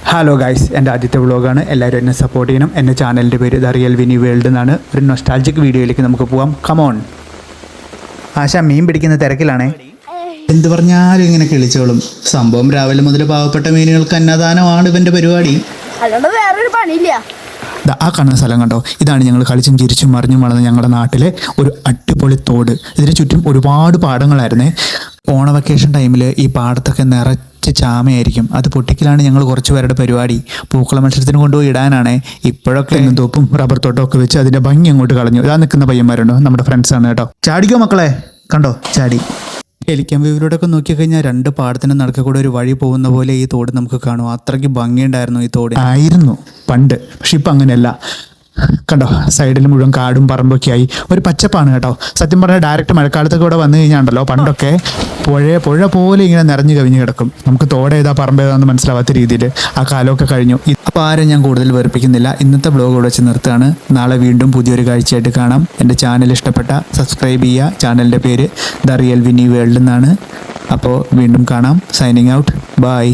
Hello guys, എൻ്റെ ആദ്യത്തെ വ്ളോഗാണ്. എല്ലാവരും എന്നെ സപ്പോർട്ട് ചെയ്യണം. എൻ്റെ ചാനലിൻ്റെ പേര് ദ റിയൽ വിനി വേൾഡ് എന്നാണ്. ഒരു നൊസ്റ്റാൾജിക് വീഡിയോയിലേക്ക് നമുക്ക് പോവാം. കമോൺ. ആശാ മീൻ പിടിക്കുന്ന തിരക്കിലാണേ. എന്ത് പറഞ്ഞാലും ഇങ്ങനെ കിളിച്ചോളും. സംഭവം രാവിലെ മുതൽ പാവപ്പെട്ട മീനുകൾക്ക് അന്നദാനമാണ് ഇവൻ്റെ പരിപാടി. അതുകൊണ്ട് വേറൊരു പണിയില്ല. ആ കാണുന്ന സ്ഥലം കണ്ടോ, ഇതാണ് ഞങ്ങൾ കളിച്ചും ചിരിച്ചും മറിഞ്ഞും വളർന്ന ഞങ്ങളുടെ നാട്ടിലെ ഒരു അടിപൊളി തോട്. ഇതിന് ചുറ്റും ഒരുപാട് പാടങ്ങളായിരുന്നേ. ഓണ വെക്കേഷൻ ടൈമിൽ ഈ പാടത്തൊക്കെ നിറച്ച് ചാമയായിരിക്കും. അത് പൊട്ടിക്കലാണ് ഞങ്ങൾ കുറച്ച് പേരുടെ പരിപാടി. പൂക്കള മത്സരത്തിന് കൊണ്ടുപോയി ഇടാനാണേ. ഇപ്പോഴൊക്കെ തോപ്പും റബ്ബർ തോട്ടം ഒക്കെ വെച്ച് അതിൻ്റെ ഭംഗി അങ്ങോട്ട് കളഞ്ഞു. ഇതാ നിൽക്കുന്ന പയ്യന്മാരുണ്ടോ, നമ്മുടെ ഫ്രണ്ട്സാണ് കേട്ടോ. ചാടിക്കോ മക്കളെ, കണ്ടോ ചാടി. ഹെലിക്യാമ്പിലൂടെയൊക്കെ നോക്കിക്കഴിഞ്ഞാൽ രണ്ട് പാടത്തിന് നടക്ക കൂടെ ഒരു വഴി പോകുന്ന പോലെ ഈ തോട് നമുക്ക് കാണും. അത്രയ്ക്ക് ഭംഗിയുണ്ടായിരുന്നു ഈ തോട് ആയിരുന്നു പണ്ട്. പക്ഷെ ഇപ്പം അങ്ങനെയല്ല. കണ്ടോ, സൈഡിൽ മുഴുവൻ കാടും പറമ്പൊക്കെ ആയി ഒരു പച്ചപ്പാണ് കേട്ടോ. സത്യം പറഞ്ഞാൽ ഡയറക്റ്റ് മഴക്കാലത്തൊക്കെ ഇവിടെ വന്നു കഴിഞ്ഞാണ്ടല്ലോ, പണ്ടൊക്കെ പുഴ പോലെ ഇങ്ങനെ നിറഞ്ഞു കവിഞ്ഞ് കിടക്കും. നമുക്ക് തോട് ഏതാ പറമ്പ് ഏതാന്ന് മനസ്സിലാവാത്ത രീതിയിൽ ആ കാലമൊക്കെ കഴിഞ്ഞു. അപ്പോൾ ആരും ഞാൻ കൂടുതൽ വെറുപ്പിക്കുന്നില്ല. ഇന്നത്തെ വ്ളോഗ് ഇവിടെ വെച്ച് നിർത്തുകയാണ്. നാളെ വീണ്ടും പുതിയൊരു കാഴ്ചയായിട്ട് കാണാം. എൻ്റെ ചാനൽ ഇഷ്ടപ്പെട്ട സബ്സ്ക്രൈബ് ചെയ്യുക. ചാനലിൻ്റെ പേര് ദ റിയൽ വിനി വേൾഡ് എന്നാണ്. അപ്പോൾ വീണ്ടും കാണാം. Signing out. ബൈ.